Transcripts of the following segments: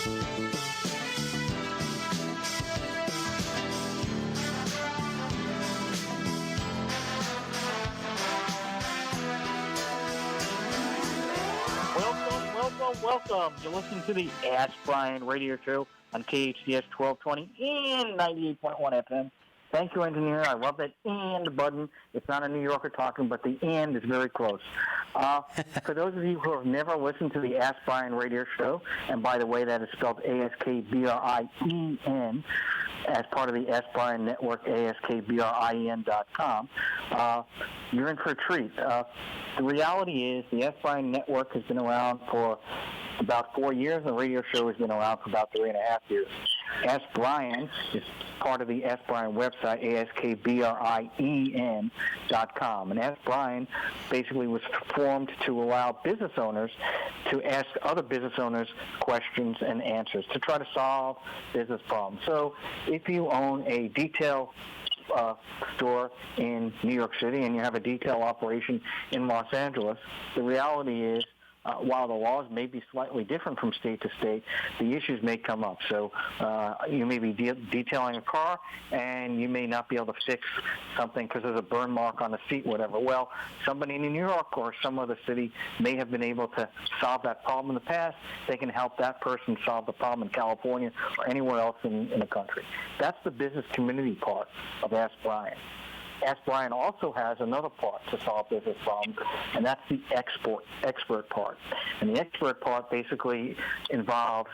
Welcome. You're listening to the Ask Brien radio show on KHTS 1220 and 98.1 FM. Thank you, engineer. I love that and button. It's not a New Yorker talking, but the and is very close. For those of you who have never listened to the Ask Brien radio show, and by the way, that is spelled ASKBRIEN, as part of the Ask Brien network, ASKBRIEN.com, you're in for a treat. The reality is the Ask Brien network has been around for about 4 years, and the radio show has been around for about 3.5 years. Ask Brien is part of the Ask Brien website, ASKBRIEN.com. And Ask Brien basically was formed to allow business owners to ask other business owners questions and answers to try to solve business problems. So if you own a detail store in New York City and you have a detail operation in Los Angeles, the reality is while the laws may be slightly different from state to state, the issues may come up. So you may be detailing a car, and you may not be able to fix something because there's a burn mark on the seat, whatever. Well, somebody in New York or some other city may have been able to solve that problem in the past. They can help that person solve the problem in California or anywhere else in the country. That's the business community part of Ask Brien. Ask Brien also has another part to solve business problems, and that's the expert part. And the expert part basically involves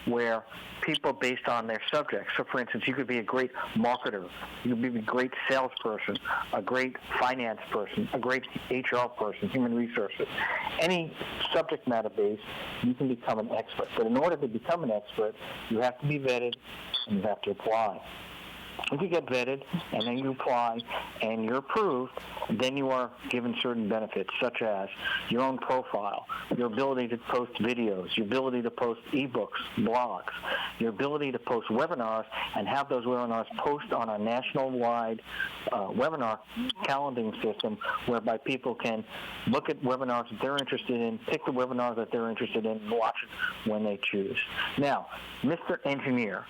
where people based on their subject. So, for instance, you could be a great marketer, you could be a great salesperson, a great finance person, a great HR person, human resources. Any subject matter base, you can become an expert. But in order to become an expert, you have to be vetted and you have to apply. If you get vetted and then you apply and you're approved, then you are given certain benefits, such as your own profile, your ability to post videos, your ability to post ebooks, blogs, your ability to post webinars and have those webinars post on a national-wide webinar calendaring system whereby people can look at webinars that they're interested in, pick the webinars that they're interested in, and watch it when they choose. Now, Mr. Engineer,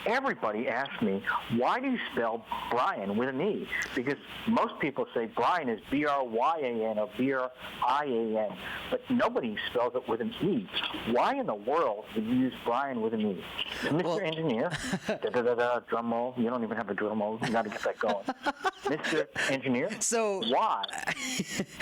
everybody asks me, why do you spell Brien with an E? Because most people say Brien is B-R-Y-A-N or B-R-I-A-N, but nobody spells it with an E. Why in the world do you use Brien with an E? Mr. Engineer, drum roll. You don't even have a drum roll. You got to get that going. Mr. Engineer, so why?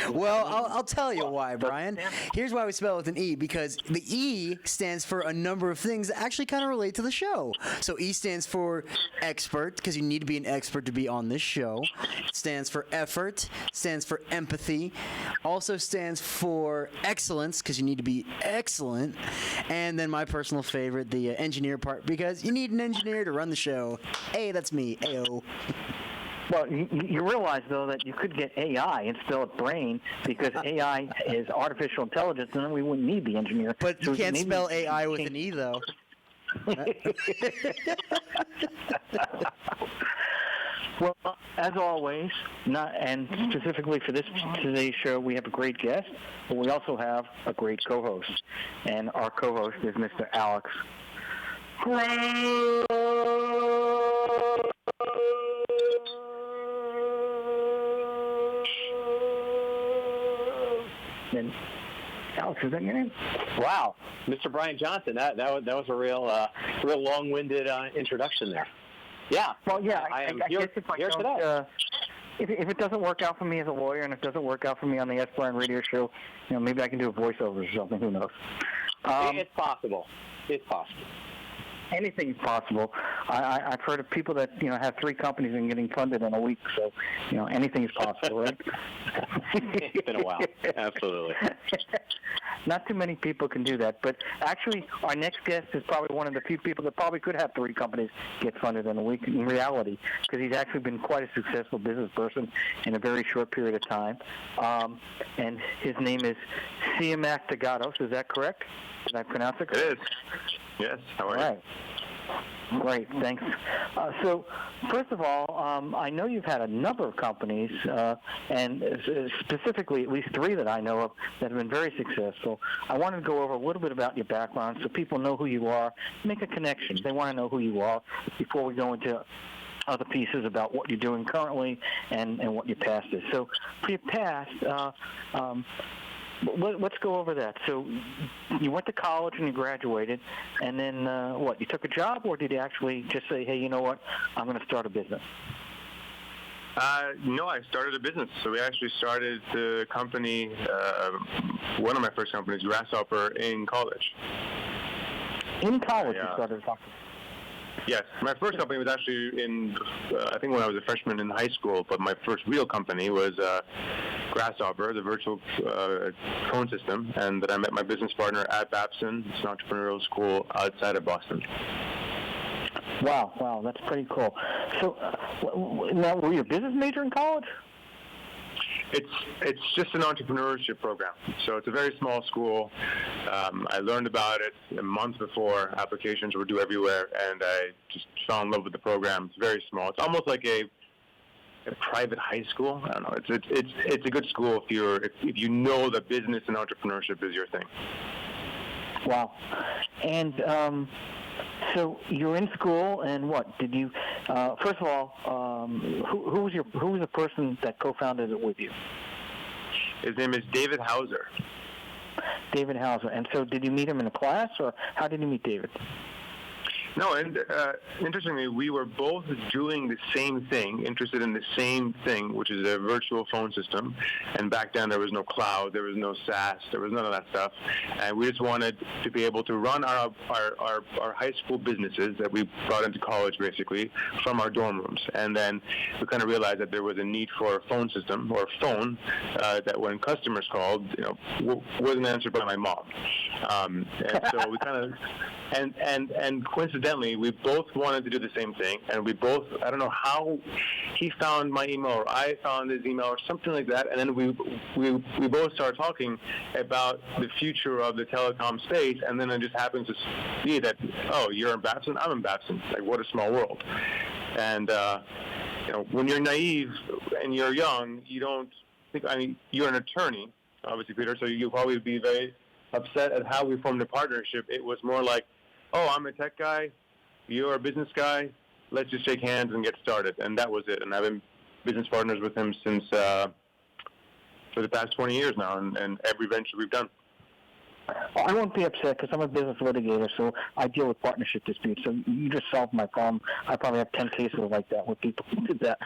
Well, I'll tell you why, Brien. Here's why we spell it with an E, because the E stands for a number of things that actually kind of relate to the show. So E stands for expert, because you need to be an expert to be on this show. It stands for effort, stands for empathy, also stands for excellence, because you need to be excellent, and then my personal favorite, the engineer part, because you need an engineer to run the show. Hey, that's me. Ayo. Well, you realize, though, that you could get AI and spell it brain because AI is artificial intelligence, and then we wouldn't need the engineer. But you can't spell AI with an E, though. Well, as always, and specifically for today's show, we have a great guest, but we also have a great co-host. And our co-host is Mr. Alex. And Alex, is that your name? Wow, Mr. Brien Johnson. That was a real long-winded introduction there. Yeah. Well, yeah. I am guess if I here don't, today. If it doesn't work out for me as a lawyer, and it doesn't work out for me on the Ask Brien radio show, maybe I can do a voiceover or something. Who knows? It's possible. It's possible. Anything's possible. I've heard of people that have 3 companies and getting funded in a week. So anything is possible, right? It's been a while. Absolutely. Not too many people can do that. But actually, our next guest is probably one of the few people that probably could have 3 companies get funded in a week in reality, because he's actually been quite a successful business person in a very short period of time. And his name is Siamak Taghaddos. Is that correct? Did I pronounce it correct? It is. Yes. How are you? Great, thanks. So, first of all, I know you've had a number of companies, and specifically at least 3 that I know of that have been very successful. I wanted to go over a little bit about your background so people know who you are, make a connection. They want to know who you are before we go into other pieces about what you're doing currently and what your past is. So, for your past, let's go over that. So you went to college and you graduated, and then what? You took a job, or did you actually just say, hey, you know what, I'm going to start a business? No, I started a business. So we actually started the company, one of my first companies, Grasshopper, in college. In college you started a company? Yes. My first company was actually I think when I was a freshman in high school, but my first real company was Grasshopper, the virtual phone system, and that I met my business partner at Babson. It's an entrepreneurial school outside of Boston. Wow, that's pretty cool. So now, were you a business major in college? It's just an entrepreneurship program. So it's a very small school. I learned about it a month before applications were due everywhere, and I just fell in love with the program. It's very small. It's almost like a private high school. I don't know. It's a good school if you know that business and entrepreneurship is your thing. Wow. And so you're in school, and what did you? First of all, who was the person that co-founded it with you? His name is David Hauser. David Hauser. And so, did you meet him in a class, or how did you meet David? No, and interestingly, we were both doing the same thing, interested in the same thing, which is a virtual phone system. And back then, there was no cloud, there was no SaaS, there was none of that stuff. And we just wanted to be able to run our high school businesses that we brought into college, basically, from our dorm rooms. And then we kind of realized that there was a need for a phone system, or a phone, that when customers called, wasn't answered by my mom. And so we kind of, and coincidentally, we both wanted to do the same thing, and we both, I don't know how he found my email or I found his email or something like that, and then we both started talking about the future of the telecom space, and then it just happens to be that, oh, you're in Babson, I'm in Babson. Like, what a small world. And, when you're naive and you're young, you don't think, you're an attorney, obviously, Peter, so you'll probably be very upset at how we formed a partnership. It was more like, oh, I'm a tech guy, you're a business guy, let's just shake hands and get started. And that was it. And I've been business partners with him since for the past 20 years now, and every venture we've done. Well, I won't be upset because I'm a business litigator, so I deal with partnership disputes. So you just solved my problem. I probably have 10 cases like that with people who did that.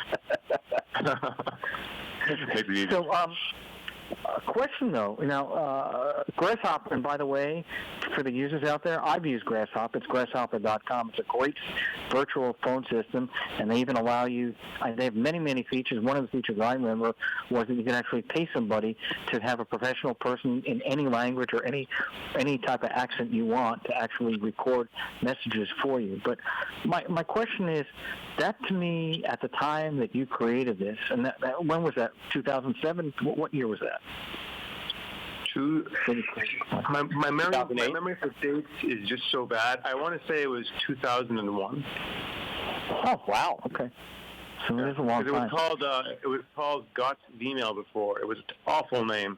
Makes it easy. So, a question though, Grasshopper, and by the way, for the users out there, I've used Grasshopper. It's grasshopper.com. It's a great virtual phone system, and they even allow you, they have many, many features. One of the features I remember was that you can actually pay somebody to have a professional person in any language or any type of accent you want to actually record messages for you. But my question is, that to me, at the time that you created this, and that when was that, 2007? What year was that? My memory for dates is just so bad. I want to say it was 2001. Oh, wow. Okay. So it is a long time. It was called Got's Email before. It was an awful name.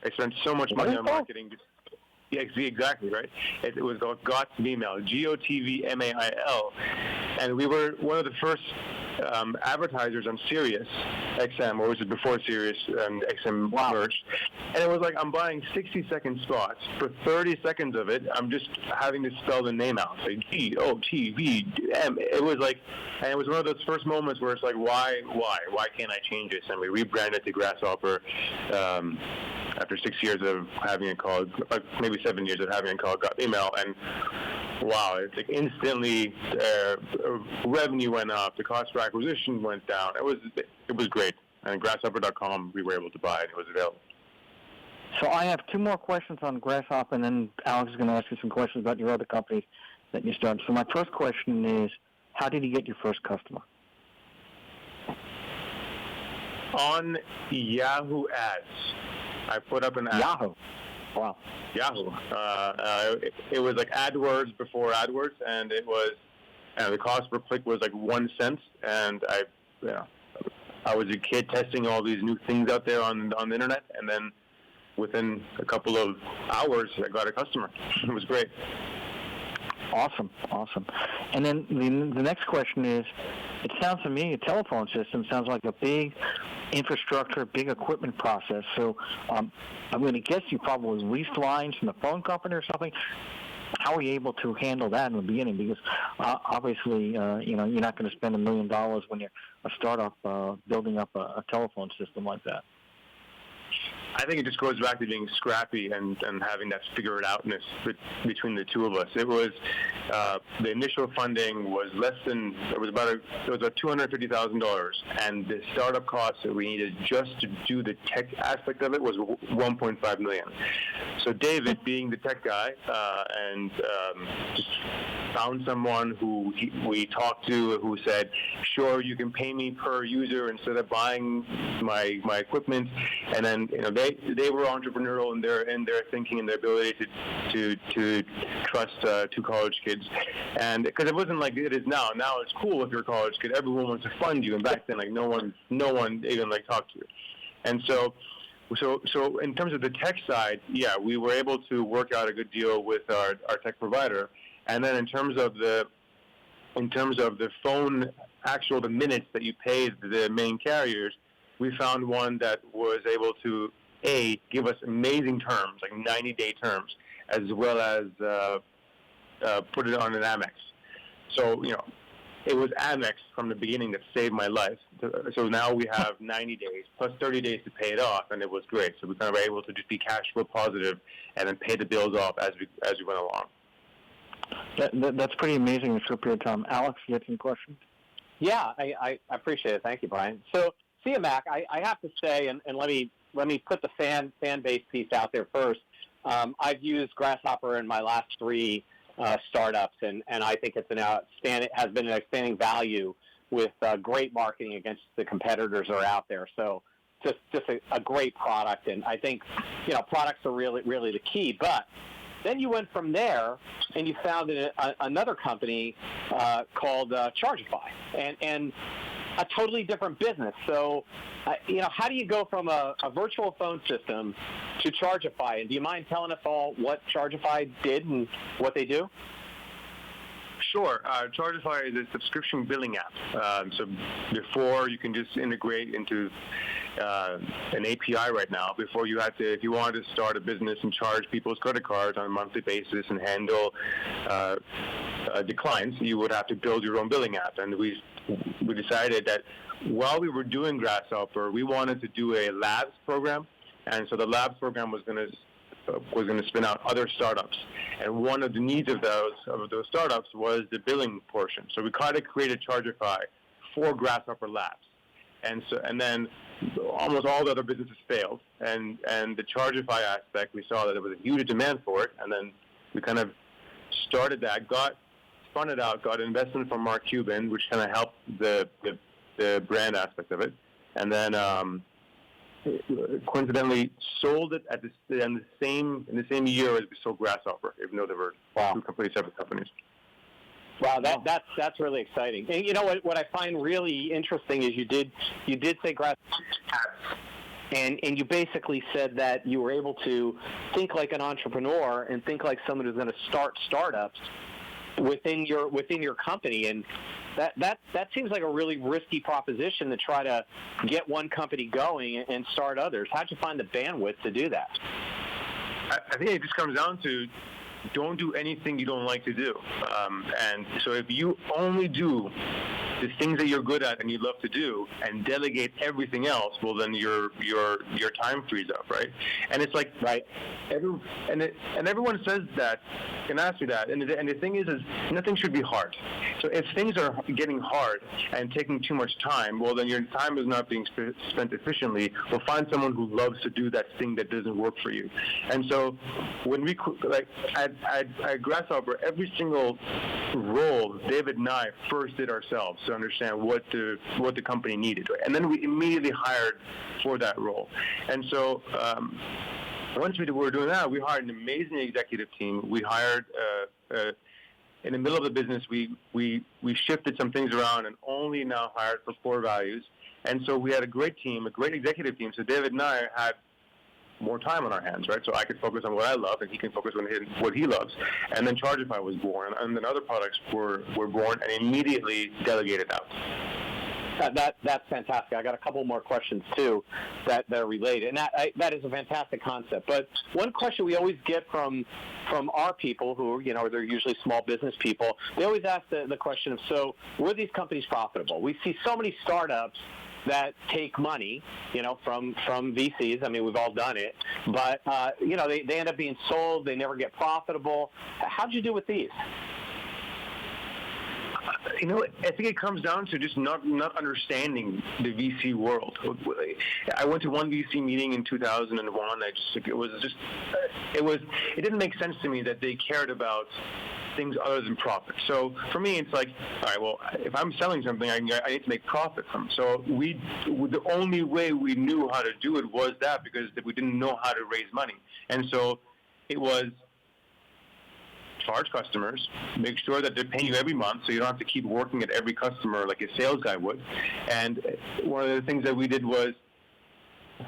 I spent so much money on marketing. Yeah, exactly, right? It was called Got's Email, GOTVMAIL. And we were one of the first advertisers on Sirius XM, or was it before Sirius and XM merged? And it was like, I'm buying 60-second spots. For 30 seconds of it, I'm just having to spell the name out. Like GOTVM. It was like, and it was one of those first moments where it's like, why can't I change this? And we rebranded to Grasshopper after 6 years of having it called, maybe 7 years of having it called Got Email, and wow, it's like instantly revenue went up, the cost per acquisition went down. It was great. And Grasshopper.com, we were able to buy it. It was available. So I have 2 more questions on Grasshopper, and then Alex is going to ask you some questions about your other companies that you started. So my first question is, how did you get your first customer? On Yahoo Ads. I put up an ad. Yahoo. Wow. Yahoo. It was like AdWords before AdWords, and it was and the cost per click was like 1 cent. And I was a kid testing all these new things out there on the internet, and then within a couple of hours, I got a customer. It was great. Awesome. And then the next question is, it sounds to me, a telephone system sounds like a big infrastructure, big equipment process. So I'm going to guess you probably leased lines from the phone company or something. How are you able to handle that in the beginning? Because obviously, you're not going to spend $1 million when you're a startup building up a telephone system like that. I think it just goes back to being scrappy and having that figure it outness between the two of us. It was the initial funding was about $250,000, and the startup costs that we needed just to do the tech aspect of it was $1.5 million. So David, being the tech guy, and just found someone who we talked to who said, "Sure, you can pay me per user instead of buying my equipment," and then they were entrepreneurial in their thinking and their ability to trust two college kids, and because it wasn't like it is now. Now it's cool if you're a college kid; everyone wants to fund you, and back then, like no one even talked to you, and so in terms of the tech side, yeah, we were able to work out a good deal with our tech provider, and then in terms of the phone, the minutes that you pay the main carriers, we found one that was able to give us amazing terms, like 90-day terms, as well as put it on an Amex. So, it was Amex from the beginning that saved my life. So now we have 90 days plus 30 days to pay it off, and it was great. So we kind of were able to just be cash flow positive and then pay the bills off as we went along. That's pretty amazing in a short period of time. Alex, you have some questions? Yeah, I appreciate it. Thank you, Brien. So, Siamak, I have to say, and let me put the fan base piece out there first. I've used Grasshopper in my last 3 startups, and I think has been an outstanding value with great marketing against the competitors that are out there. So just a great product, and I think products are really the key. But then you went from there and you founded another company called Chargify, and a totally different business. So, how do you go from a virtual phone system to Chargify? And do you mind telling us all what Chargify did and what they do? Sure. Chargify is a subscription billing app. So before, you can just integrate into an API right now. Before, you had to, if you wanted to start a business and charge people's credit cards on a monthly basis and handle declines, you would have to build your own billing app. And we decided that while we were doing Grasshopper, we wanted to do a labs program, and so the labs program was going to spin out other startups. And one of the needs of those startups was the billing portion. So we kind of created Chargify for Grasshopper Labs, and then almost all the other businesses failed. And the Chargify aspect, we saw that there was a huge demand for it, and then we kind of started that, spun it out, got investment from Mark Cuban, which kind of helped the brand aspect of it, and then coincidentally sold it in the same year as we sold Grasshopper, even though they were two completely separate companies. Wow, that's really exciting. And you know what I find really interesting is you did say Grasshopper, and you basically said that you were able to think like an entrepreneur and think like someone who's going to start startups within your company, and that seems like a really risky proposition to try to get one company going and start others. How'd you find the bandwidth to do that? I think it just comes down to don't do anything you don't like to do. And so if you only do the things that you're good at and you love to do and delegate everything else, well, then your time frees up, right? And it's like, right. Everyone says that, can ask me that. And the thing is nothing should be hard. So if things are getting hard and taking too much time, well, then your time is not being spent efficiently. Well, find someone who loves to do that thing that doesn't work for you. And so when we, at Grasshopper, every single role, David and I first did ourselves to understand what the company needed, right? And then we immediately hired for that role. And so once we were doing that, we hired an amazing executive team. We hired in the middle of the business, we shifted some things around and only now hired for core values. And so we had a great team, a great executive team. So David and I had more time on our hands, right? So I could focus on what I love, and he can focus on what he loves. And then Chargify was born, and then other products were born, and immediately delegated out. That's fantastic. I got a couple more questions too that are related, and that is a fantastic concept. But one question we always get from our people who, they're usually small business people, they always ask the question of, so were these companies profitable? We see so many startups that take money, from VCs. I mean, we've all done it, but they end up being sold. They never get profitable. How'd you do with these? I think it comes down to just not understanding the VC world. I went to one VC meeting in 2001. It didn't make sense to me that they cared about things other than profit. So for me, it's like, all right, well, if I'm selling something, I need to make profit from it. So the only way we knew how to do it was that, because we didn't know how to raise money. And so it was charge customers, make sure that they're paying you every month so you don't have to keep working at every customer like a sales guy would. And one of the things that we did was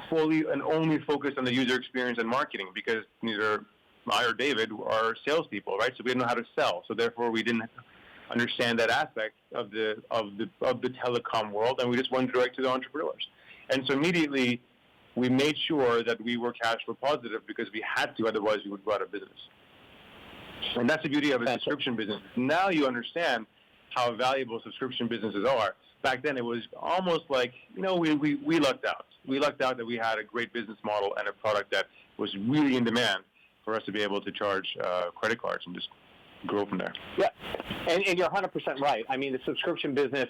fully and only focus on the user experience and marketing, because neither I or David are salespeople, right? So we didn't know how to sell. So therefore we didn't understand that aspect of the telecom world, and we just went direct to the entrepreneurs. And so immediately we made sure that we were cash flow positive, because we had to, otherwise we would go out of business. And that's the beauty of a subscription business. Now you understand how valuable subscription businesses are. Back then it was almost like, we lucked out. We lucked out that we had a great business model and a product that was really in demand for us to be able to charge credit cards and just grow from there. Yeah, and you're 100% right. I mean, the subscription business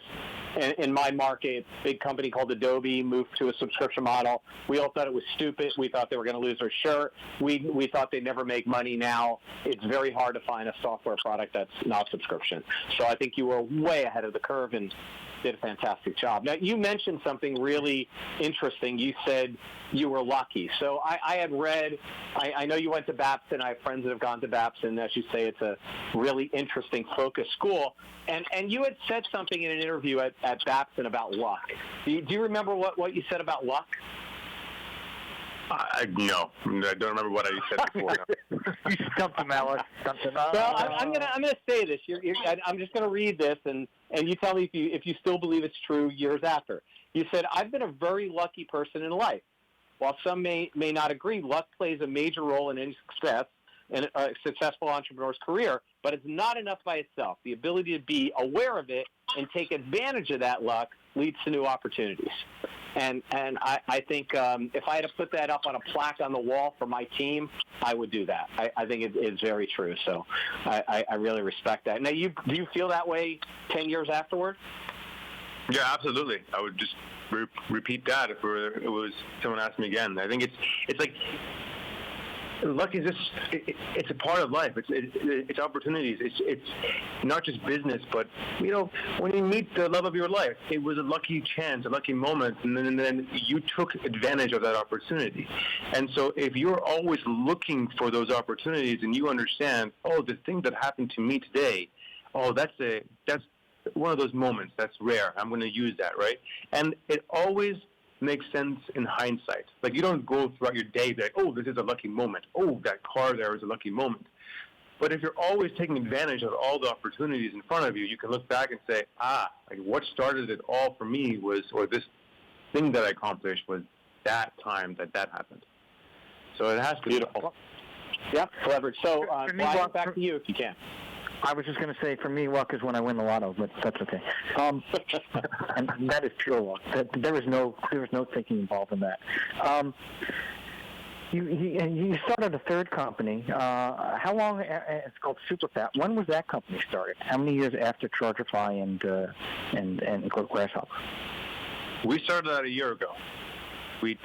in my market, big company called Adobe moved to a subscription model. We all thought it was stupid. We thought they were going to lose their shirt. We thought they'd never make money. Now it's very hard to find a software product that's not subscription. So I think you were way ahead of the curve and did a fantastic job. Now, you mentioned something really interesting. You said you were lucky. So I had read, I know you went to Babson. I have friends that have gone to Babson. As you say, it's a really interesting focused school. And you had said something in an interview at Babson about luck. Do you remember what you said about luck? No, I don't remember what I said before. You stumped him, Alex. Well, I'm gonna say this. I'm just gonna read this, and you tell me if you still believe it's true years after. You said, "I've been a very lucky person in life. While some may not agree, luck plays a major role in any success in a successful entrepreneur's career, but it's not enough by itself. The ability to be aware of it and take advantage of that luck leads to new opportunities." And I think if I had to put that up on a plaque on the wall for my team, I would do that. I think it is very true. So I really respect that. Now, do you feel that way 10 years afterward? Yeah, absolutely. I would just repeat that if it was someone asked me again. I think it's like, luck is just, it's a part of life. It's opportunities. It's not just business, but, when you meet the love of your life, it was a lucky chance, a lucky moment, and then you took advantage of that opportunity. And so if you're always looking for those opportunities and you understand, the thing that happened to me today, that's one of those moments that's rare. I'm going to use that, right? And it always makes sense in hindsight. Like, you don't go throughout your day be like, this is a lucky moment. That car there is a lucky moment. But if you're always taking advantage of all the opportunities in front of you, you can look back and say, what started it all for me or this thing that I accomplished was that time that happened. So it has to be beautiful. Yeah, clever. So, Brien, back to you if you can. I was just going to say, for me, luck is when I win the lotto, but that's okay. And that is pure luck. There was no thinking involved in that. You started a third company. How long? It's called SuperFat. When was that company started? How many years after Chargify and Grasshopper? We started that a year ago. We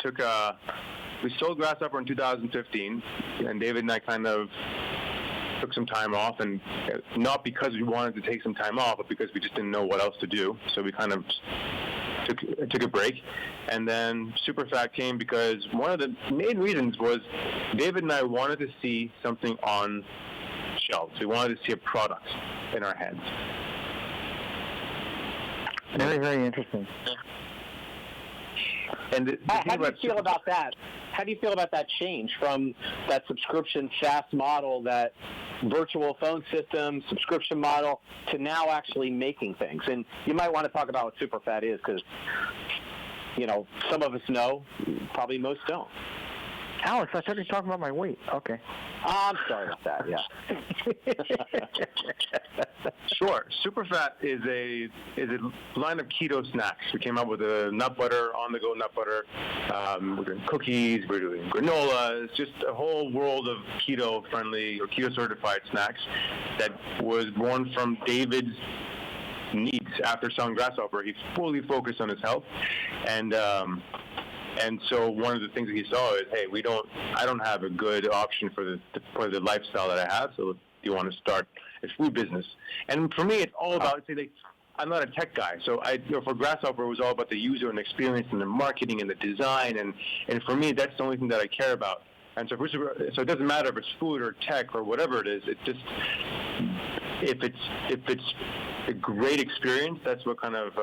sold Grasshopper in 2015, and David and I kind of took some time off, and not because we wanted to take some time off, but because we just didn't know what else to do. So we kind of took a break. And then SuperFat came because one of the main reasons was David and I wanted to see something on shelves. We wanted to see a product in our hands. Very, very interesting. And how do you feel about that? How do you feel about that change from that subscription SaaS model, that virtual phone system subscription model, to now actually making things? And you might want to talk about what SuperFat is, because some of us know, probably most don't. Alex, I thought you were talking about my weight. Okay. I'm sorry about that, yeah. Sure. SuperFat is a line of keto snacks. We came up with a nut butter, on-the-go nut butter. We're doing cookies. We're doing granolas. Just a whole world of keto-friendly or keto-certified snacks that was born from David's needs after selling Grasshopper. He fully focused on his health, and so one of the things that he saw is, hey, I don't have a good option for the lifestyle that I have. So do you want to start a food business? And for me, it's all about, I'm not a tech guy. So for Grasshopper, it was all about the user and experience and the marketing and the design. And for me, that's the only thing that I care about. And so it doesn't matter if it's food or tech or whatever it is. It just, if it's a great experience, that's what kind of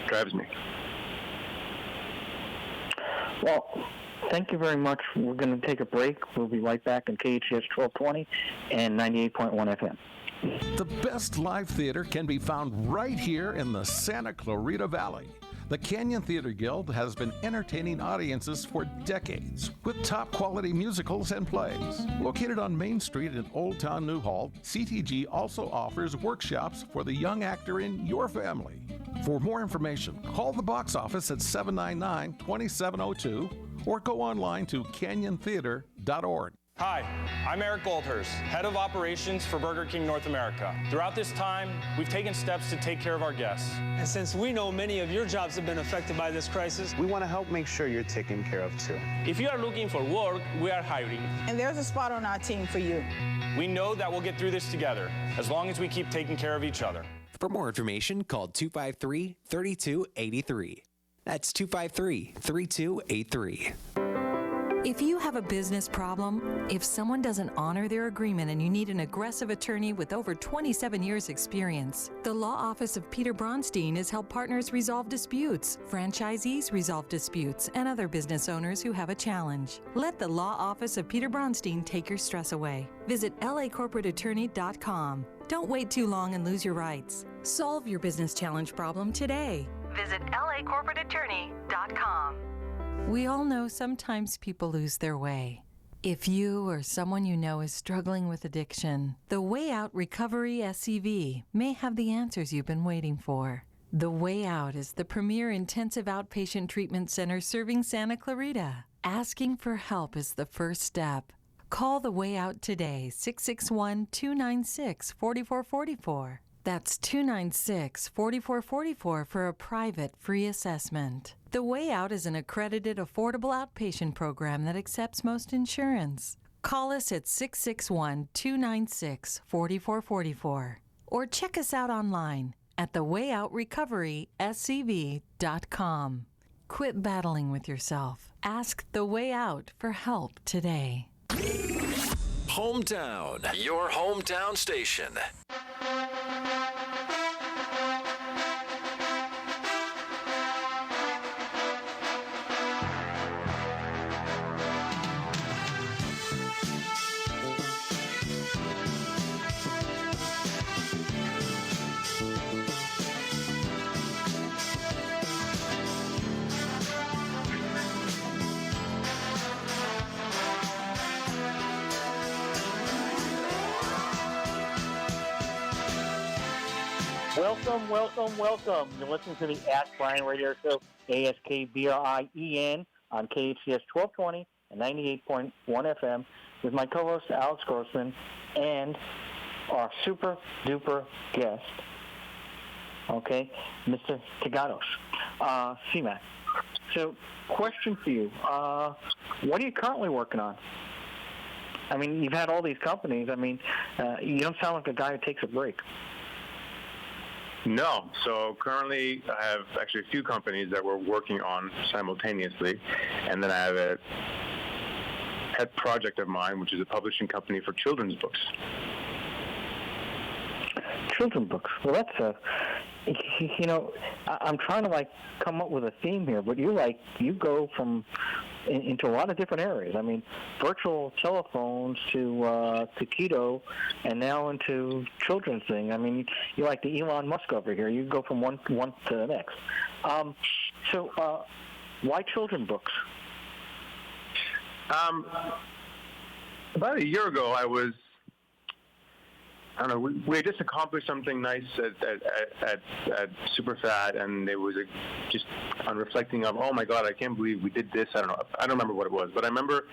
drives me. Well, thank you very much. We're going to take a break. We'll be right back on KHTS 1220 and 98.1 FM. The best live theater can be found right here in the Santa Clarita Valley. The Canyon Theater Guild has been entertaining audiences for decades with top quality musicals and plays. Located on Main Street in Old Town Newhall, CTG also offers workshops for the young actor in your family. For more information, call the box office at 799-2702 or go online to canyontheater.org. Hi, I'm Eric Goldhurst, Head of Operations for Burger King North America. Throughout this time, we've taken steps to take care of our guests. And since we know many of your jobs have been affected by this crisis, we want to help make sure you're taken care of too. If you are looking for work, we are hiring. And there's a spot on our team for you. We know that we'll get through this together, as long as we keep taking care of each other. For more information, call 253-3283. That's 253-3283. If you have a business problem, if someone doesn't honor their agreement and you need an aggressive attorney with over 27 years experience, the Law Office of Peter Bronstein has helped partners resolve disputes, franchisees resolve disputes, and other business owners who have a challenge. Let the Law Office of Peter Bronstein take your stress away. Visit lacorporateattorney.com. Don't wait too long and lose your rights. Solve your business challenge problem today. Visit lacorporateattorney.com. We all know sometimes people lose their way. If you or someone you know is struggling with addiction, the Way Out Recovery SCV may have the answers you've been waiting for. The Way Out is the premier intensive outpatient treatment center serving Santa Clarita. Asking for help is the first step. Call The Way Out today, 661-296-4444. That's 296-4444 for a private free assessment. The Way Out is an accredited, affordable outpatient program that accepts most insurance. Call us at 661-296-4444 or check us out online at thewayoutrrecoveryscv.com. Quit battling with yourself. Ask The Way Out for help today. Hometown, your hometown station. Welcome. You're listening to the Ask Brien radio show, ASKBRIEN, on KHTS 1220 and 98.1 FM, with my co-host, Alex Grossman, and our super-duper guest, Mr. Taghaddos, Siamak. So, question for you. What are you currently working on? I mean, you've had all these companies. I mean, you don't sound like a guy who takes a break. No. So currently I have actually a few companies that we're working on simultaneously. And then I have a pet project of mine, which is a publishing company for children's books. children books. Well, that's I'm trying to come up with a theme here, but you go from into a lot of different areas. I mean, virtual telephones to keto, and now into children's thing. I mean, you're like the Elon Musk over here. You go from one to the next. So why children books? About a year ago, we had just accomplished something nice at Superfat, and it was just on reflecting of, oh my God, I can't believe we did this. I don't remember what it was, but I remember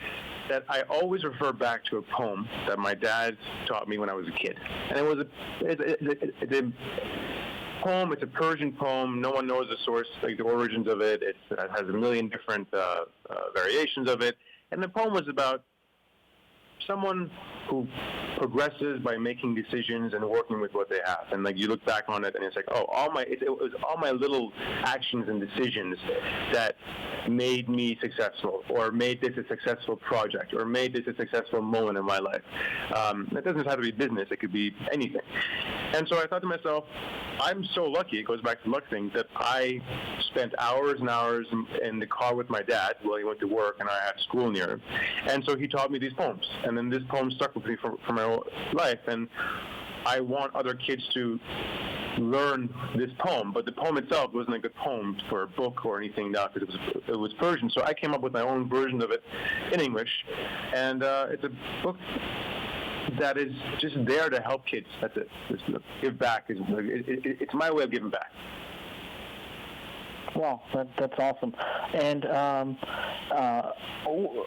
that I always refer back to a poem that my dad taught me when I was a kid, and it was a poem. It's a Persian poem. No one knows the source, like the origins of it. It has a million different variations of it, and the poem was about someone who progresses by making decisions and working with what they have. And you look back on it and it's like, oh, it was all my little actions and decisions that made me successful, or made this a successful project, or made this a successful moment in my life. It doesn't have to be business. It could be anything. And so I thought to myself, I'm so lucky, it goes back to the luck thing, that I spent hours and hours in the car with my dad while he went to work and I had school near him. And so he taught me these poems. And then this poem stuck with me for my whole life. And I want other kids to learn this poem, but the poem itself wasn't a good poem for a book or anything now, because it was Persian. So I came up with my own version of it in English. And it's a book that is just there to help kids. That's it. Give back. It's my way of giving back. Well, that's awesome. And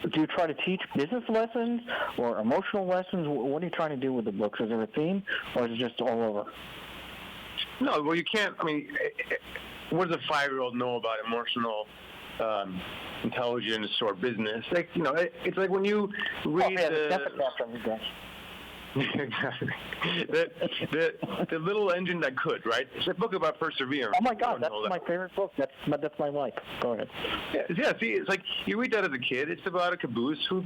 do you try to teach business lessons or emotional lessons? What are you trying to do with the books? Is there a theme, or is it just all over? No, well, you can't. I mean, what does a 5-year-old know about emotional intelligence or business? It's like when you read exactly. The little engine that could, right? It's a book about perseverance. Oh my God, that's my favorite book. That's my life. Go ahead. Yeah. See, it's like you read that as a kid. It's about a caboose who,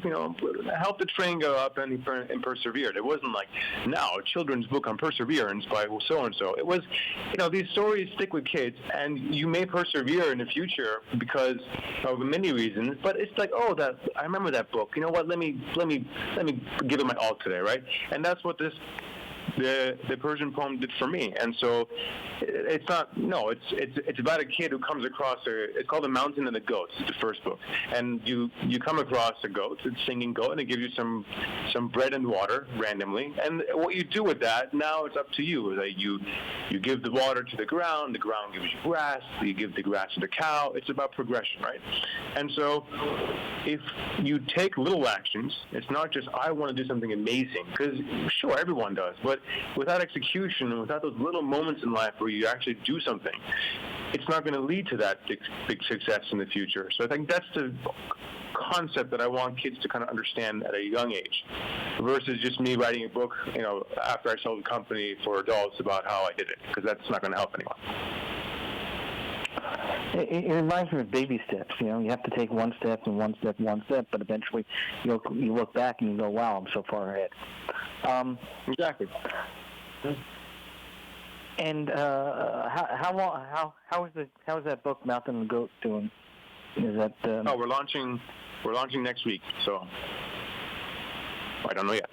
helped the train go up and persevered. It wasn't like now a children's book on perseverance by so and so. It was, these stories stick with kids, and you may persevere in the future because of many reasons. But it's like, I remember that book. You know what? Let me give it my all today, right? And that's what the Persian poem did for me. And so it's about a kid who comes across it's called The Mountain and the Goats. It's the first book. And you come across a goat, it's a singing goat, and it gives you some bread and water randomly. And what you do with that, now it's up to you. Like you give the water to the ground gives you grass, you give the grass to the cow. It's about progression, right? And so if you take little actions, it's not just I want to do something amazing, because sure, everyone does, but without execution, without those little moments in life where you actually do something, it's not going to lead to that big success in the future. So I think that's the concept that I want kids to kind of understand at a young age, versus just me writing a book, after I sold the company for adults about how I did it, because that's not going to help anyone. It reminds me of baby steps. You have to take one step, but eventually you look back and you go, "Wow, I'm so far ahead." Exactly. And how is that book, Mountain and the Goat, doing? Is that? We're launching next week, so I don't know yet.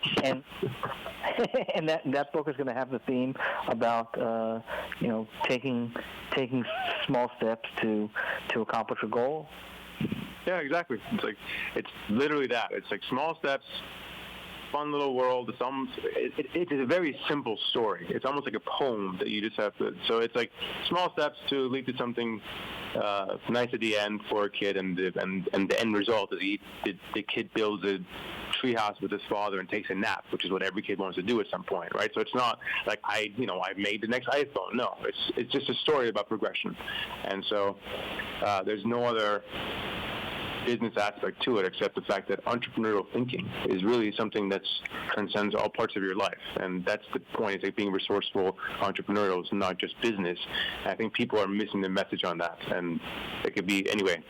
And that book is going to have the theme about taking small steps to accomplish a goal. Yeah, exactly. It's literally that. It's like small steps, fun little world. It's a very simple story. It's almost like a poem that you just have to. So it's like small steps to lead to something nice at the end for a kid, and the end result is the kid builds a treehouse with his father and takes a nap, which is what every kid wants to do at some point, right? So it's not like I made the next iPhone. No, it's just a story about progression, and so there's no other business aspect to it except the fact that entrepreneurial thinking is really something that transcends all parts of your life, and that's the point. Is like being resourceful, entrepreneurial is not just business. And I think people are missing the message on that, and it could be anyway.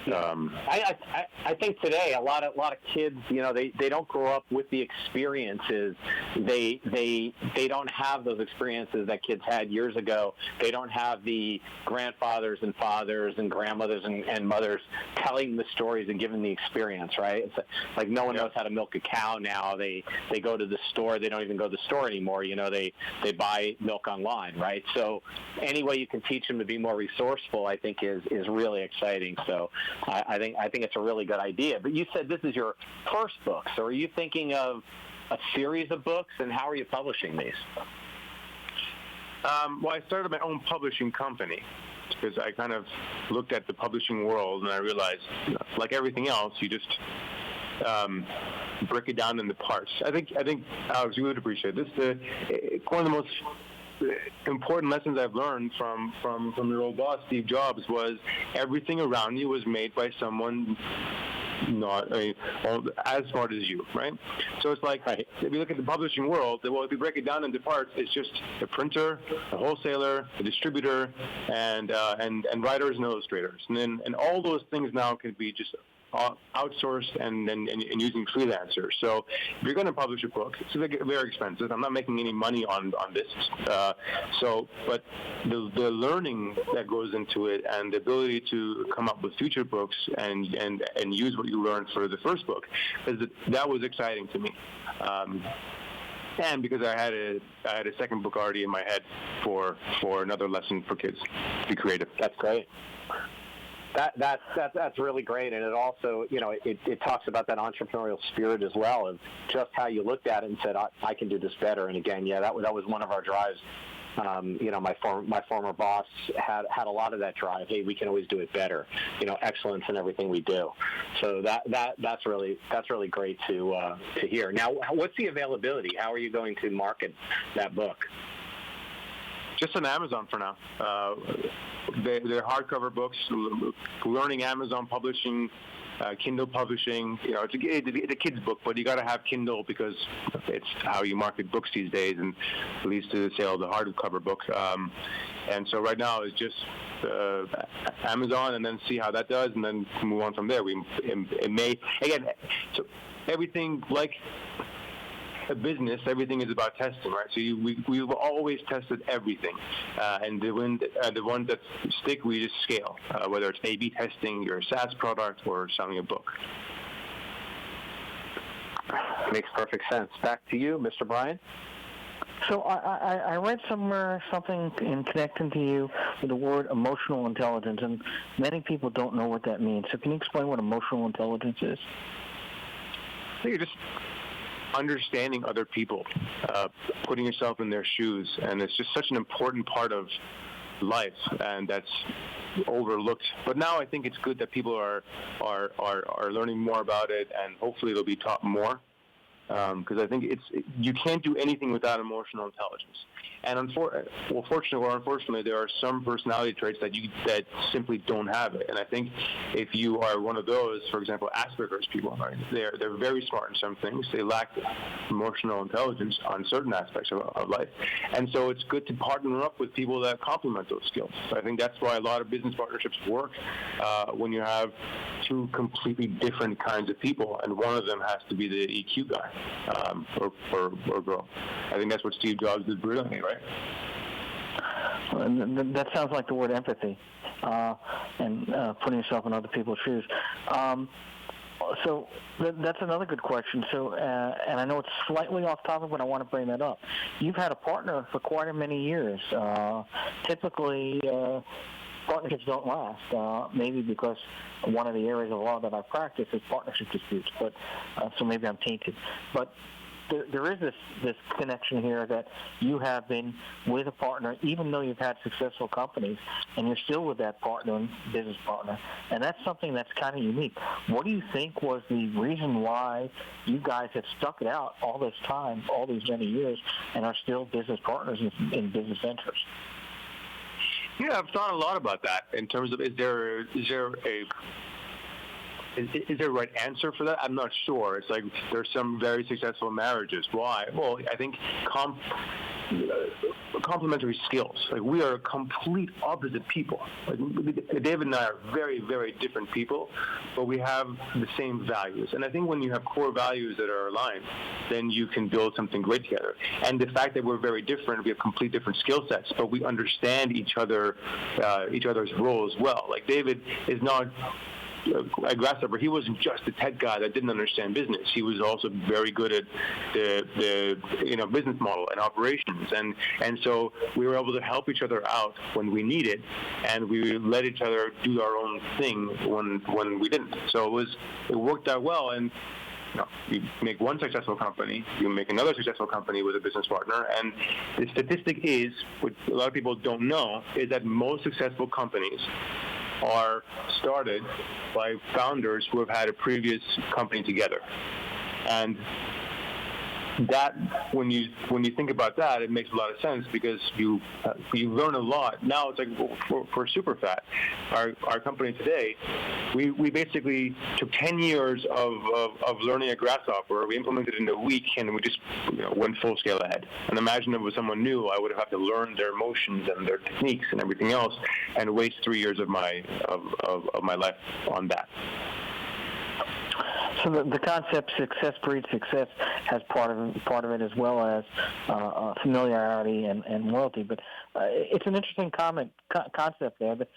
I think today a lot of kids, they don't grow up with the experiences. They don't have those experiences that kids had years ago. They don't have the grandfathers and fathers and grandmothers and mothers telling the stories and giving the experience, right? It's like no one knows how to milk a cow now. They go to the store. They don't even go to the store anymore. They buy milk online, right? So any way you can teach them to be more resourceful, I think is really exciting. So I think it's a really good idea. But you said this is your first book, so are you thinking of a series of books, and how are you publishing these? Well, I started my own publishing company because I kind of looked at the publishing world and I realized, like everything else, you just break it down into parts. I think Alex, you would appreciate this. One of the most important lessons I've learned from your old boss, Steve Jobs, was everything around you was made by someone not as smart as you, right? So it's like, if you look at the publishing world, well, if you break it down into parts, it's just a printer, a wholesaler, a distributor, and writers and illustrators, and all those things now can be just outsourced and using freelancers. So if you're going to publish a book, it's very expensive. I'm not making any money on this. But the learning that goes into it and the ability to come up with future books and use what you learned for the first book, that was exciting to me. And because I had a second book already in my head for another lesson for kids to be creative. That's great. That's really great, and it also, it talks about that entrepreneurial spirit as well, of just how you looked at it and said, I can do this better. And again, that was one of our drives. My former boss had a lot of that drive. Hey, we can always do it better. Excellence in everything we do. So that's really great to hear. Now, what's the availability? How are you going to market that book? Just on Amazon for now. They're hardcover books, learning Amazon publishing, Kindle publishing. It's a kid's book, but you got to have Kindle because it's how you market books these days, and leads to the sale of the hardcover book. And so right now it's just Amazon, and then see how that does, and then move on from there. It may again. So everything like a business, everything is about testing, right? So we've always tested everything, and the ones that stick, we just scale, whether it's A/B testing your SaaS product or selling a book. Makes perfect sense. Back to you, Mr. Brien. So I read somewhere something in connecting to you with the word emotional intelligence, and many people don't know what that means. So can you explain what emotional intelligence is? I think you're just understanding other people, putting yourself in their shoes, and it's just such an important part of life, and that's overlooked. But now I think it's good that people are learning more about it, and hopefully they'll be taught more, because I think you can't do anything without emotional intelligence. And fortunately or unfortunately, there are some personality traits that simply don't have it. And I think if you are one of those, for example, Asperger's people, right? They're very smart in some things. They lack emotional intelligence on certain aspects of life. And so it's good to partner up with people that complement those skills. So I think that's why a lot of business partnerships work when you have two completely different kinds of people, and one of them has to be the EQ guy or girl. I think that's what Steve Jobs did brilliantly, right? That sounds like the word empathy, and putting yourself in other people's shoes. So that's another good question. So, and I know it's slightly off topic, but I want to bring that up. You've had a partner for quite many years. Typically, partnerships don't last, maybe because one of the areas of law that I practice is partnership disputes, but so maybe I'm tainted. But there is this connection here that you have been with a partner, even though you've had successful companies, and you're still with that business partner, and that's something that's kind of unique. What do you think was the reason why you guys have stuck it out all this time, all these many years, and are still business partners in business ventures? Yeah, I've thought a lot about that in terms of is there a right answer for that? I'm not sure. It's like there's some very successful marriages. Why? Well, I think complementary skills. Like, we are complete opposite people. Like, David and I are very, very different people, but we have the same values. And I think when you have core values that are aligned, then you can build something great together. And the fact that we're very different, we have complete different skill sets, but we understand each other's roles well. Like, David is not at Grasshopper, he wasn't just a tech guy that didn't understand business. He was also very good at the business model and operations, and so we were able to help each other out when we needed, and we let each other do our own thing when we didn't. So it worked out well. And you make one successful company, you make another successful company with a business partner, and the statistic is, what a lot of people don't know, is that most successful companies are started by founders who have had a previous company together. And that, when you think about that, it makes a lot of sense, because you learn a lot. Now it's like for Superfat, our company today, we basically took 10 years of learning a Grasshopper. We implemented it in a week, and we just went full scale ahead. And imagine if it was someone new, I would have had to learn their motions and their techniques and everything else, and waste 3 years of my life on that. So the concept "success breeds success" has part of it, as well as familiarity and loyalty. But it's an interesting concept there. But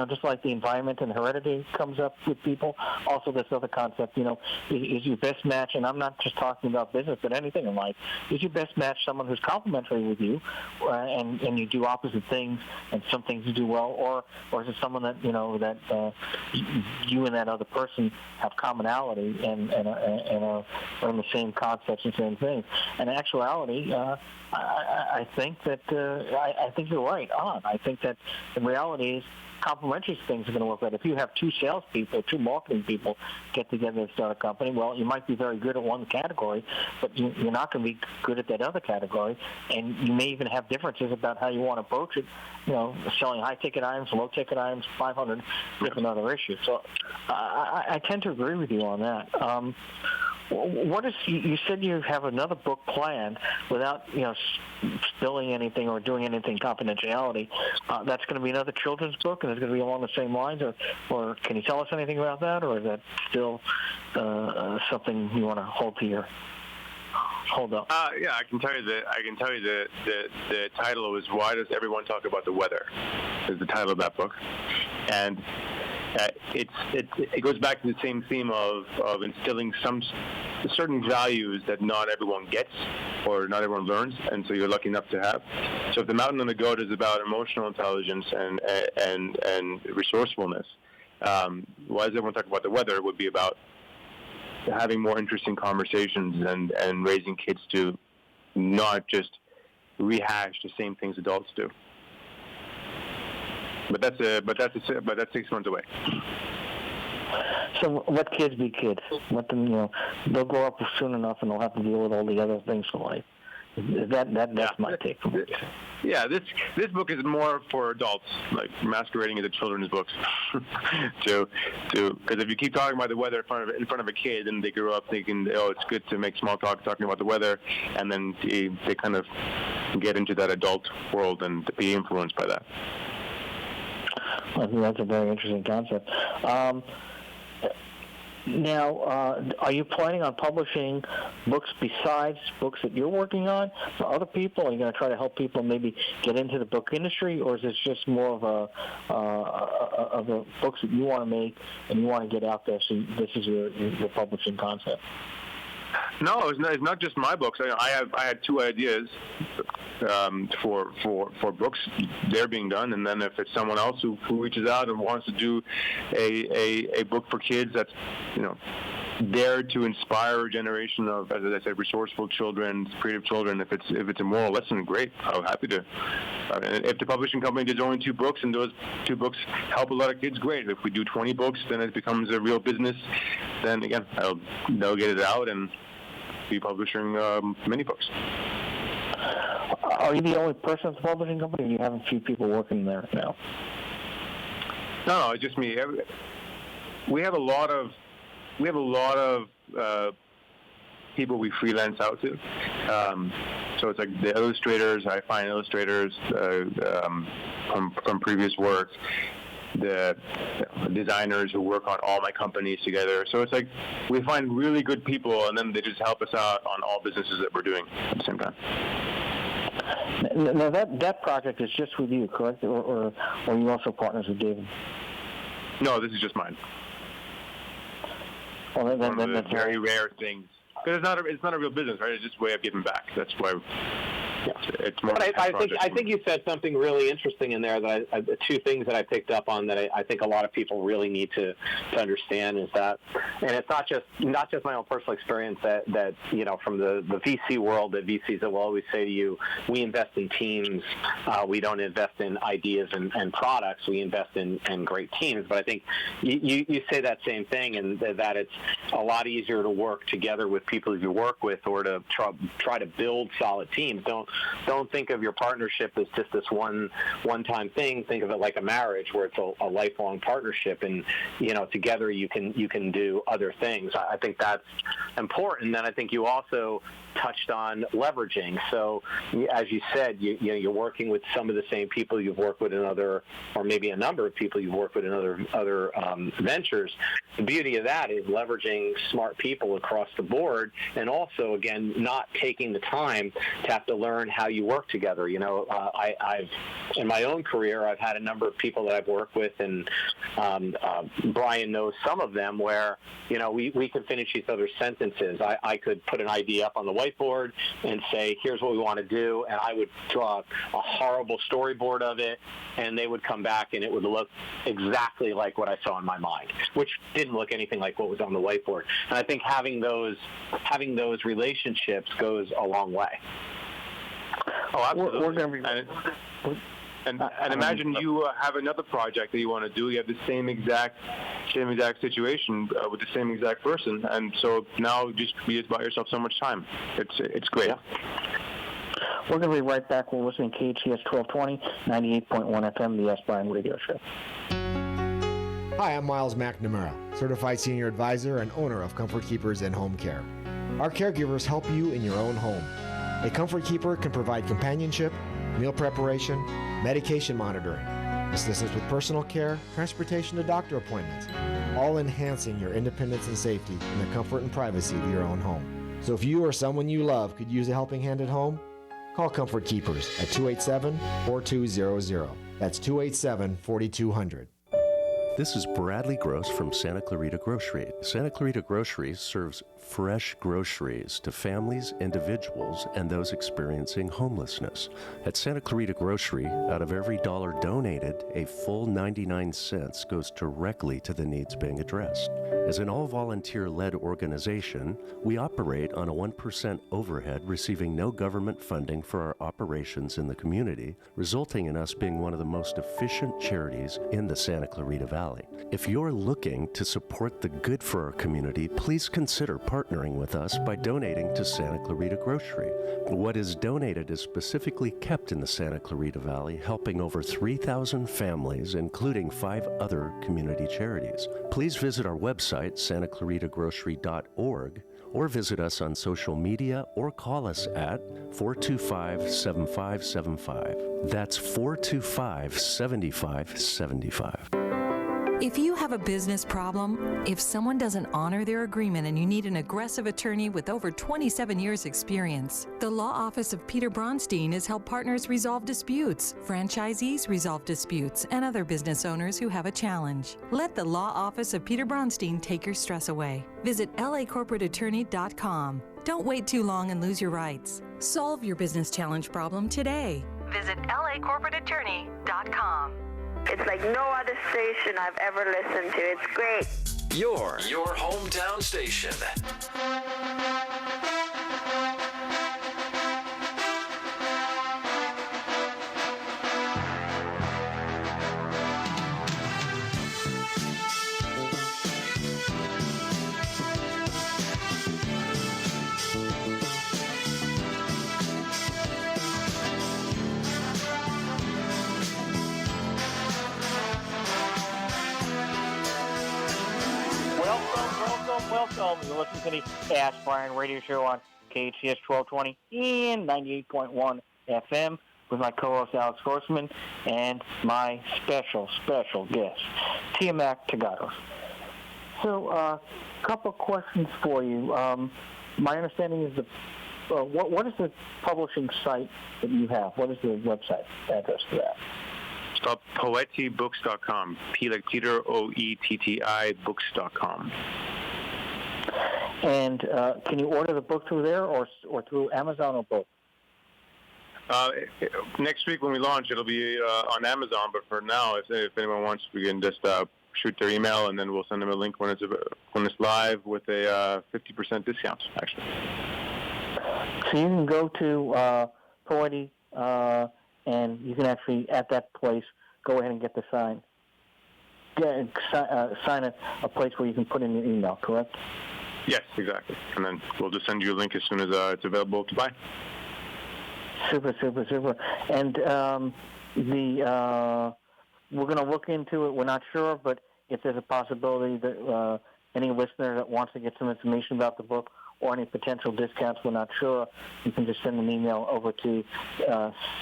just like the environment and heredity comes up with people, also this other concept, is your best match, and I'm not just talking about business, but anything in life, is your best match someone who's complementary with you, and you do opposite things, and some things you do well, or is it someone that, that you and that other person have commonality and are in the same concepts and same things. And in actuality, I think that I think you're right on. I think that the reality is complementary things are going to work better. If you have two salespeople, two marketing people get together to start a company, well, you might be very good at one category, but you're not going to be good at that other category, and you may even have differences about how you want to approach it, selling high-ticket items, low-ticket items, 500 different other issues. So I tend to agree with you on that. You said you have another book planned without spilling anything or doing anything confidentiality. That's going to be another children's book, and it's going to be along the same lines, or can you tell us anything about that, or is that still something you want to hold up? Yeah, I can tell you the title was "Why Does Everyone Talk About the Weather?" is the title of that book, and it goes back to the same theme of instilling some certain values that not everyone gets or not everyone learns, and so you're lucky enough to have. So if The Mountain and the Goat is about emotional intelligence and resourcefulness, why does everyone talk about the weather? It would be about having more interesting conversations and raising kids to not just rehash the same things adults do. But that's 6 months away. So let kids be kids. Let them, they'll grow up soon enough, and they'll have to deal with all the other things in life. That's my take from it. Yeah, this book is more for adults, like masquerading as a children's book. Because if you keep talking about the weather in front of a kid, and they grow up thinking, oh, it's good to make small talk talking about the weather, and then they kind of get into that adult world and be influenced by that. I think that's a very interesting concept. Now, are you planning on publishing books besides books that you're working on for other people? Are you going to try to help people maybe get into the book industry, or is this just more of a books that you want to make and you want to get out there? So this is your publishing concept. No, it's not just my books. I had two ideas for books. They're being done, and then if it's someone else who reaches out and wants to do a book for kids that's there to inspire a generation of, as I said, resourceful children, creative children. If it's a moral lesson, great. I'm happy to. If the publishing company does only 2 books, and those 2 books help a lot of kids, great. If we do 20 books, then it becomes a real business. Then again, they'll get it out and be publishing many books. Are you the only person at the publishing company, or do you have a few people working there now? No, it's just me. We have a lot of people we freelance out to. So it's like the illustrators, I find illustrators from previous work, the designers who work on all my companies together. So it's like we find really good people, and then they just help us out on all businesses that we're doing at the same time. Now that project is just with you, correct? Or are you also partners with David? No, this is just mine. Well, One of the very rare things. Because it's not a real business, right? It's just a way of giving back. That's why it's more. But I think you said something really interesting in there. That two things that I picked up on that I think a lot of people really need to understand is that, and it's not just my own personal experience that you know, from the VC world, that VCs that will always say to you, we invest in teams, we don't invest in ideas and products, we invest in great teams. But I think you say that same thing, and that it's a lot easier to work together with people you work with, or to try to build solid teams. Don't think of your partnership as just this one-time thing. Think of it like a marriage, where it's a lifelong partnership, and you know, together you can do other things. I think that's important. And I think you also touched on leveraging. So as you said, you're working with some of the same people you've worked with in other, or maybe a number of people you've worked with in other ventures. The beauty of that is leveraging smart people across the board, and also, again, not taking the time to have to learn how you work together. You know, I've in my own career, I've had a number of people that I've worked with, and Brien knows some of them, where, you know, we could finish each other's sentences. I could put an idea up on the whiteboard and say, here's what we want to do, and I would draw a horrible storyboard of it, and they would come back and it would look exactly like what I saw in my mind, which didn't look anything like what was on the whiteboard. And I think having those relationships goes a long way. Oh, absolutely. We're going to be. And imagine you have another project that you want to do. You have the same exact situation with the same exact person, and so now just be by yourself so much time. It's great. Yeah. We're going to be right back. We're listening to KHTS 1220, 98.1 FM, the Ask Brien radio show. Hi, I'm Miles McNamara, certified senior advisor and owner of Comfort Keepers and Home Care. Our caregivers help you in your own home. A Comfort Keeper can provide companionship, meal preparation, medication monitoring, assistance with personal care, transportation to doctor appointments, all enhancing your independence and safety in the comfort and privacy of your own home. So if you or someone you love could use a helping hand at home, call Comfort Keepers at 287-4200. That's 287-4200. This is Bradley Gross from Santa Clarita Grocery. Santa Clarita Grocery serves fresh groceries to families, individuals, and those experiencing homelessness. At Santa Clarita Grocery, out of every dollar donated, a full 99 cents goes directly to the needs being addressed. As an all-volunteer-led organization, we operate on a 1% overhead, receiving no government funding for our operations in the community, resulting in us being one of the most efficient charities in the Santa Clarita Valley. If you're looking to support the good for our community, please consider partnering with us by donating to Santa Clarita Grocery. What is donated is specifically kept in the Santa Clarita Valley, helping over 3,000 families, including 5 other community charities. Please visit our website, santaclaritagrocery.org, or visit us on social media, or call us at 425-7575. That's 425-7575. If you have a business problem, if someone doesn't honor their agreement and you need an aggressive attorney with over 27 years experience, the law office of Peter Bronstein has helped partners resolve disputes, franchisees resolve disputes, and other business owners who have a challenge. Let the law office of Peter Bronstein take your stress away. Visit lacorporateattorney.com. Don't wait too long and lose your rights. Solve your business challenge problem today. Visit lacorporateattorney.com. It's like no other station I've ever listened to. It's great. Your hometown station. Welcome. You're listening to the Ask Brien radio show on KHTS 1220 and 98.1 FM with my co-host Alex Grossman and my special guest, Siamak Taghaddos. So, a couple of questions for you. My understanding is what is the publishing site that you have? What is the website address for that? It's called poettibooks.com. P like Peter, OETTI books.com. And can you order the book through there or through Amazon or both? Next week when we launch, it'll be on Amazon. But for now, if anyone wants, we can just shoot their email, and then we'll send them a link when it's live with a 50% discount, actually. So you can go to Poetti, and you can actually, at that place, go ahead and get the sign. Sign a place where you can put in your email, correct? Yes, exactly. And then we'll just send you a link as soon as it's available to buy. Super. And we're going to look into it. We're not sure, but if there's a possibility that any listener that wants to get some information about the book or any potential discounts, we're not sure, you can just send an email over to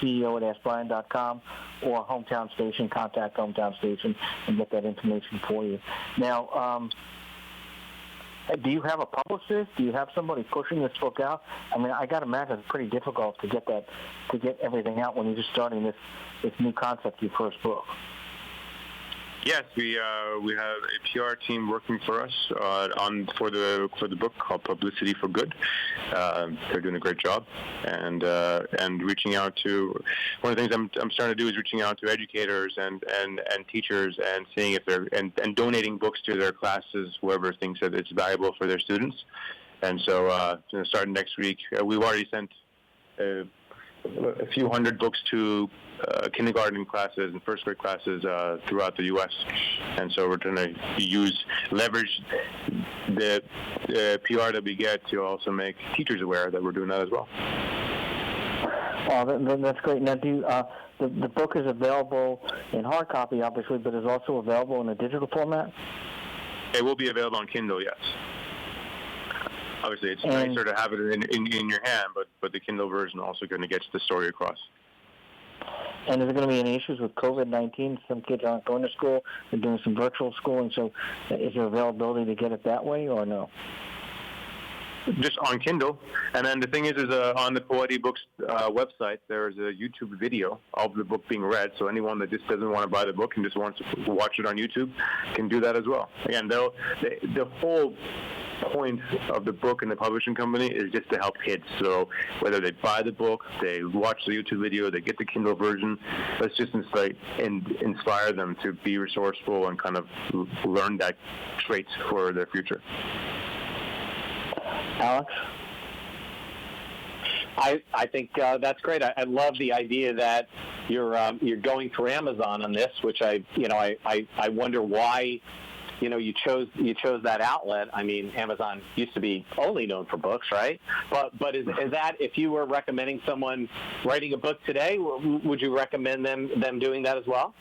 CEO@AskBrien.com or Hometown Station, contact Hometown Station, and get that information for you. Now, do you have a publicist? Do you have somebody pushing this book out? I mean, I got to imagine it's pretty difficult to get everything out when you're just starting this new concept, your first book. Yes, we have a PR team working for us for the book called Publicity for Good. They're doing a great job, and reaching out to one of the things I'm starting to do is reaching out to educators and teachers and seeing if they're and donating books to their classes whoever thinks that it's valuable for their students. And so starting next week, we've already sent a few hundred books to kindergarten classes and first grade classes throughout the U.S. And so we're trying to leverage the PR that we get to also make teachers aware that we're doing that as well. That's great. Now, the book is available in hard copy, obviously, but is also available in a digital format? It will be available on Kindle, yes. Obviously, it's nicer to have it in your hand, but the Kindle version also going to get the story across. And is there going to be any issues with COVID-19? Some kids aren't going to school. They're doing some virtual schooling. So is there availability to get it that way or no? Just on Kindle. And then the thing is on the Poetti Books website, there's a YouTube video of the book being read. So anyone that just doesn't want to buy the book and just wants to watch it on YouTube can do that as well. Again, the whole point of the book and the publishing company is just to help kids. So whether they buy the book, they watch the YouTube video, they get the Kindle version, let's just inspire them to be resourceful and kind of learn that traits for their future. Alex? I think that's great. I love the idea that you're going through Amazon on this, which I wonder why you chose that outlet. I mean, Amazon used to be only known for books, right? But is that, if you were recommending someone writing a book today, would you recommend them doing that as well?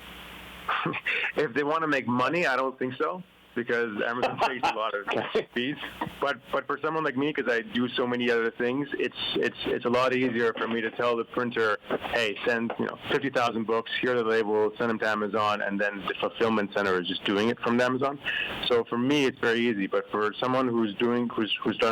If they want to make money, I don't think so, because Amazon takes a lot of fees. But for someone like me, because I do so many other things, it's a lot easier for me to tell the printer, hey, send 50,000 books, here are the labels, send them to Amazon, and then the fulfillment center is just doing it from Amazon. So for me, it's very easy. But for someone who's done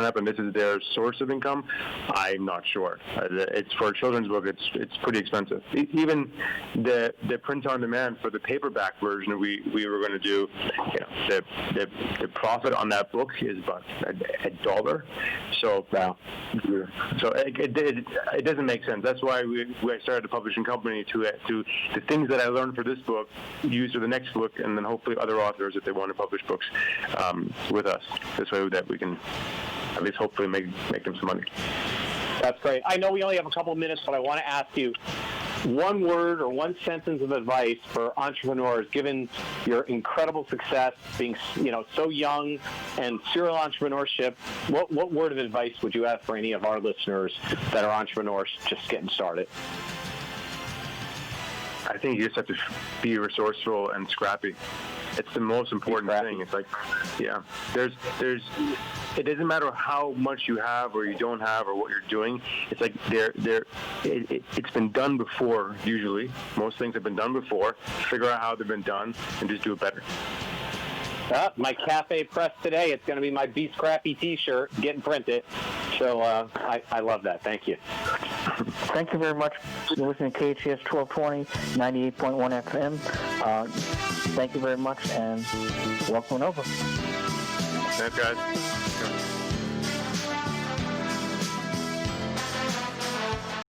up and this is their source of income, I'm not sure. It's for a children's book. It's pretty expensive. Even the print on demand for the paperback version we were going to do, the profit on that book is about $1. So it doesn't make sense. That's why we started a publishing company to the things that I learned for this book use for the next book, and then hopefully other authors if they want to publish books with us. This way that we can at least hopefully make them some money. That's great. I know we only have a couple of minutes, but I want to ask you one word or one sentence of advice for entrepreneurs, given your incredible success, being so young, and serial entrepreneurship. What word of advice would you have for any of our listeners that are entrepreneurs just getting started? I think you just have to be resourceful and scrappy. It's the most important thing. It's like, yeah, there's. It doesn't matter how much you have or you don't have or what you're doing. It's like it's been done before. Usually, most things have been done before. Figure out how they've been done and just do it better. My cafe press today. It's going to be my Be Scrappy T-shirt getting printed. So I love that. Thank you. Thank you very much. You're listening to KHTS 1220, 98.1 FM. Thank you very much, and welcome over. Thanks, guys.